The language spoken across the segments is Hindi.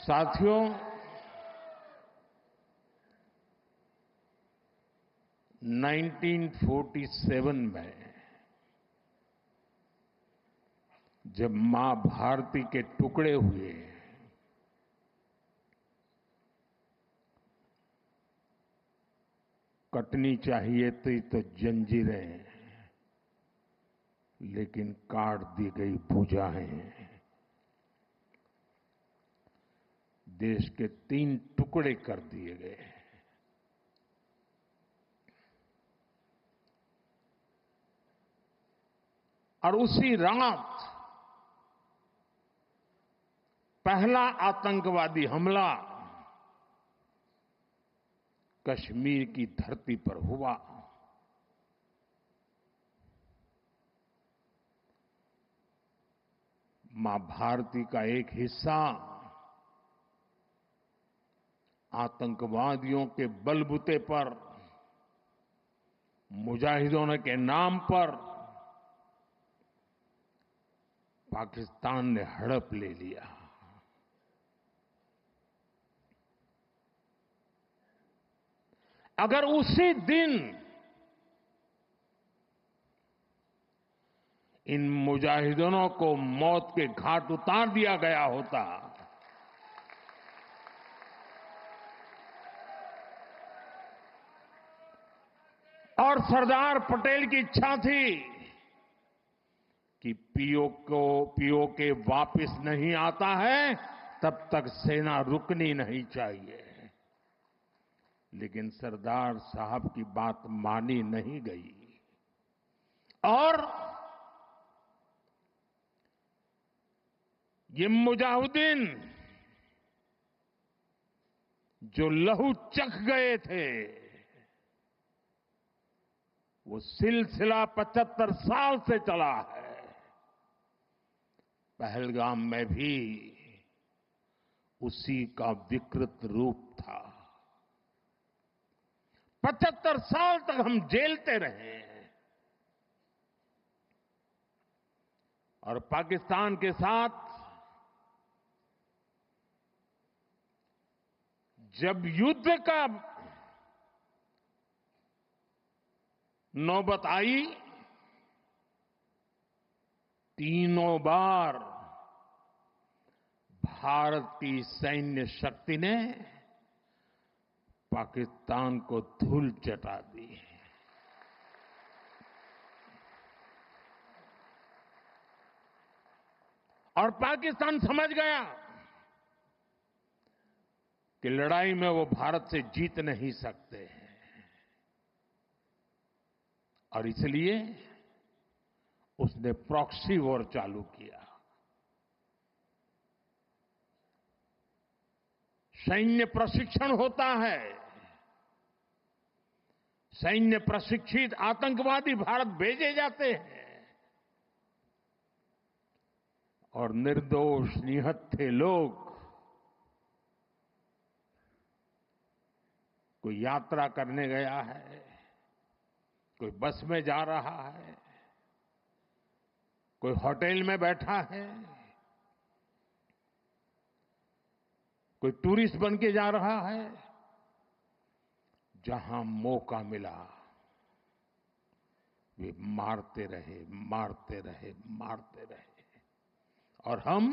साथियों, 1947 में जब मां भारती के टुकड़े हुए, कटनी चाहिए थी तो जंजीरें, लेकिन काट दी गई भुजाएं। देश के 3 टुकड़े कर दिए गए। और उसी रात पहला आतंकवादी हमला कश्मीर की धरती पर हुआ। मां भारती का एक हिस्सा आतंकवादियों के बलबूते पर, मुजाहिदों के नाम पर पाकिस्तान ने हड़प ले लिया। अगर उसी दिन इन मुजाहिदों को मौत के घाट उतार दिया गया होता, और सरदार पटेल की इच्छा थी कि पीओके वापस नहीं आता है तब तक सेना रुकनी नहीं चाहिए, लेकिन सरदार साहब की बात मानी नहीं गई और ये मुजाहिदीन जो लहू चख गए थे, वो सिलसिला 75 साल से चला है। पहलगाम में भी उसी का विकृत रूप था। 75 साल तक हम झेलते रहे और पाकिस्तान के साथ जब युद्ध का नौबत आई, तीनों बार भारत की सैन्य शक्ति ने पाकिस्तान को धूल चटा दी। और पाकिस्तान समझ गया कि लड़ाई में वो भारत से जीत नहीं सकते हैं, और इसलिए उसने प्रॉक्सी वॉर चालू किया। सैन्य प्रशिक्षण होता है, सैन्य प्रशिक्षित आतंकवादी भारत भेजे जाते हैं और निर्दोष निहत्थे लोग, कोई यात्रा करने गया है, कोई बस में जा रहा है, कोई होटल में बैठा है, कोई टूरिस्ट बन के जा रहा है, जहां मौका मिला वे मारते रहे, मारते रहे, मारते रहे, और हम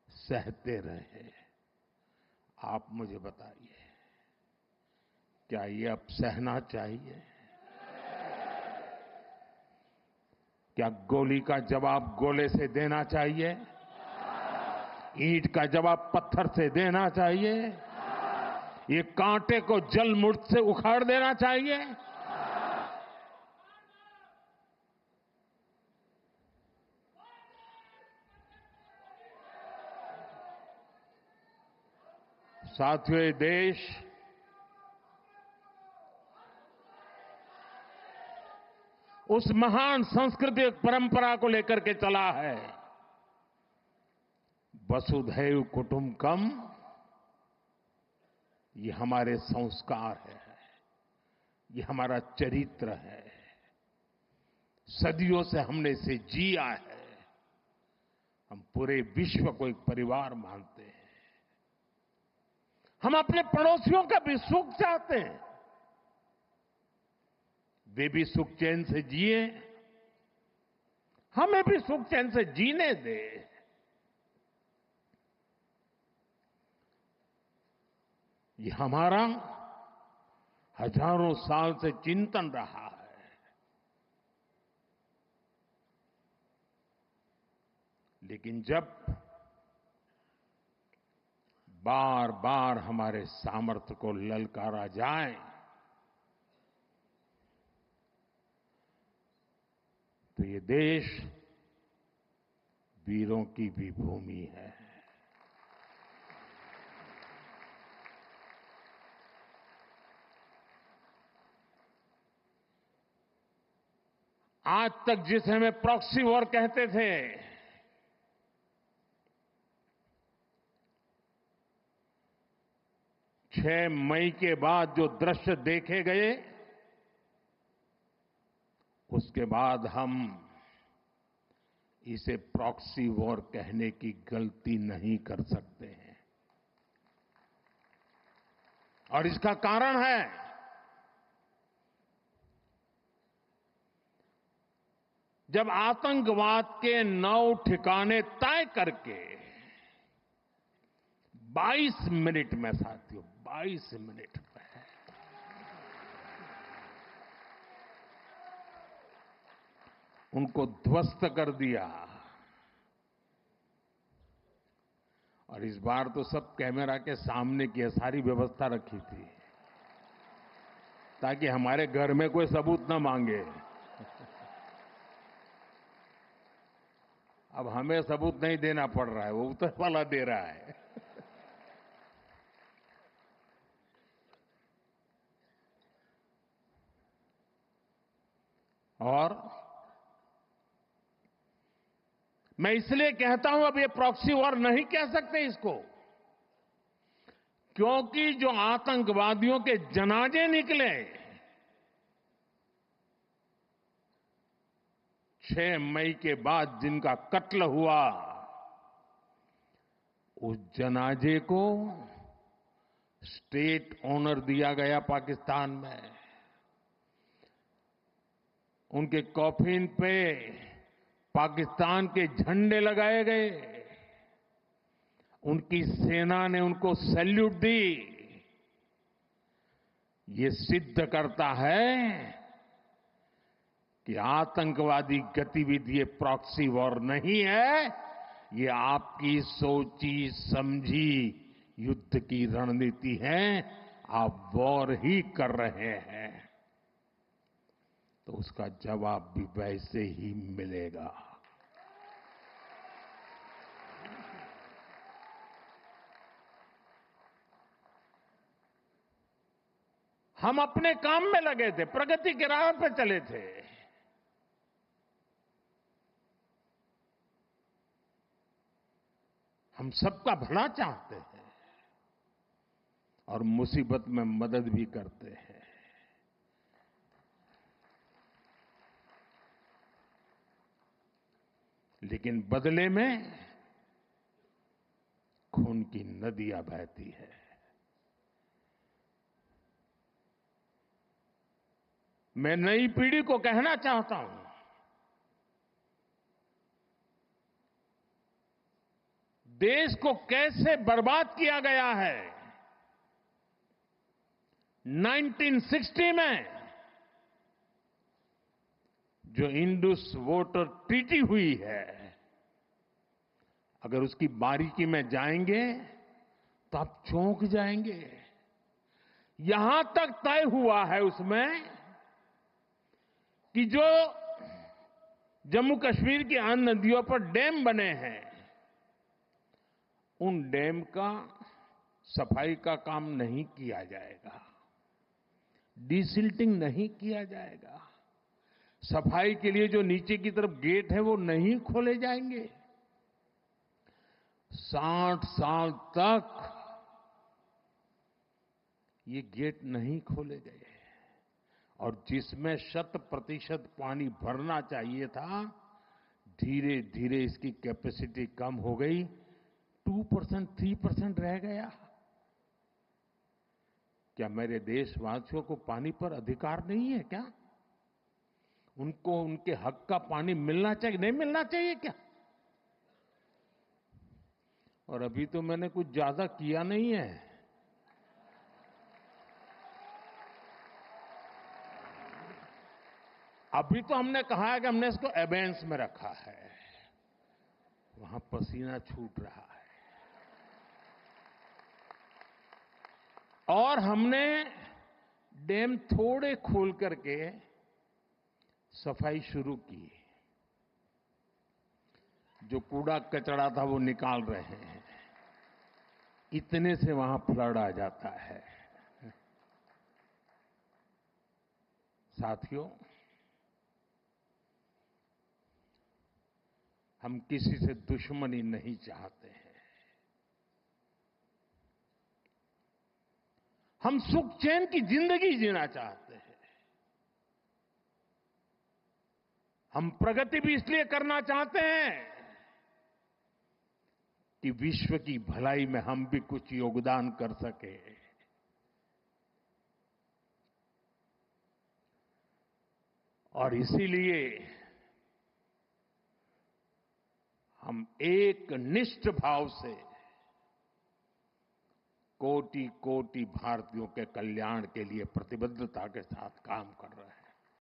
सहते रहे। आप मुझे बताइए, क्या ये अब सहना चाहिए? क्या गोली का जवाब गोले से देना चाहिए? ईंट का जवाब पत्थर से देना चाहिए? ये कांटे को जल मुठ से उखाड़ देना चाहिए? साथियों, ये देश उस महान सांस्कृतिक परंपरा को लेकर के चला है, वसुधैव कुटुंबकम। ये हमारे संस्कार है, ये हमारा चरित्र है, सदियों से हमने इसे जिया है। हम पूरे विश्व को एक परिवार मानते हैं। हम अपने पड़ोसियों का भी सुख चाहते हैं, वे भी सुख चैन से जिए, हमें भी सुख चैन से जीने दे। ये हमारा हजारों साल से चिंतन रहा है। लेकिन जब बार बार हमारे सामर्थ्य को ललकारा जाए तो ये देश वीरों की भी भूमि है। आज तक जिसे हमें प्रॉक्सी वॉर कहते थे, 6 मई के बाद जो दृश्य देखे गए, उसके बाद हम इसे प्रॉक्सी वॉर कहने की गलती नहीं कर सकते हैं। और इसका कारण है जब आतंकवाद के 9 ठिकाने तय करके 22 मिनट में, साथियों 22 मिनट में उनको ध्वस्त कर दिया। और इस बार तो सब कैमरा के सामने की सारी व्यवस्था रखी थी ताकि हमारे घर में कोई सबूत न मांगे। अब हमें सबूत नहीं देना पड़ रहा है, वो ऊपर वाला दे रहा है। और मैं इसलिए कहता हूं अब ये प्रॉक्सी वॉर नहीं कह सकते इसको, क्योंकि जो आतंकवादियों के जनाजे निकले 6 मई के बाद जिनका कत्ल हुआ, उस जनाजे को स्टेट ऑनर दिया गया पाकिस्तान में। उनके कॉफिन पे पाकिस्तान के झंडे लगाए गए, उनकी सेना ने उनको सैल्यूट दी। ये सिद्ध करता है कि आतंकवादी गतिविधि ये प्रॉक्सी वॉर नहीं है, ये आपकी सोची समझी युद्ध की रणनीति है। आप वॉर ही कर रहे हैं तो उसका जवाब भी वैसे ही मिलेगा। हम अपने काम में लगे थे, प्रगति के राह पर चले थे। हम सबका भला चाहते हैं और मुसीबत में मदद भी करते हैं। लेकिन बदले में खून की नदियां बहती है। मैं नई पीढ़ी को कहना चाहता हूं, देश को कैसे बर्बाद किया गया है। 1960 में जो इंडस वाटर ट्रीटी हुई है, अगर उसकी बारीकी में जाएंगे तो आप चौंक जाएंगे। यहां तक तय हुआ है उसमें कि जो जम्मू कश्मीर की अन्य नदियों पर डैम बने हैं, उन डैम का सफाई का काम नहीं किया जाएगा, डिसिल्टिंग नहीं किया जाएगा, सफाई के लिए जो नीचे की तरफ गेट है वो नहीं खोले जाएंगे। 60 साल तक ये गेट नहीं खोले गए और जिसमें 100% पानी भरना चाहिए था, धीरे धीरे इसकी कैपेसिटी कम हो गई, 2%, 3% रह गया। क्या मेरे देशवासियों को पानी पर अधिकार नहीं है क्या? उनको उनके हक का पानी मिलना चाहिए, नहीं मिलना चाहिए क्या? और अभी तो मैंने कुछ ज्यादा किया नहीं है। अभी तो हमने कहा है कि हमने इसको एबेंस में रखा है, वहां पसीना छूट रहा है। और हमने डैम थोड़े खोल करके सफाई शुरू की। जो कूड़ा कचरा था वो निकाल रहे हैं। इतने से वहां फ्लड आ जाता है। साथियों, हम किसी से दुश्मनी नहीं चाहते हैं। हम सुख चैन की जिंदगी जीना चाहते हैं। हम प्रगति भी इसलिए करना चाहते हैं कि विश्व की भलाई में हम भी कुछ योगदान कर सके। और इसीलिए हम एक निष्ठ भाव से कोटि कोटि भारतीयों के कल्याण के लिए प्रतिबद्धता के साथ काम कर रहे हैं।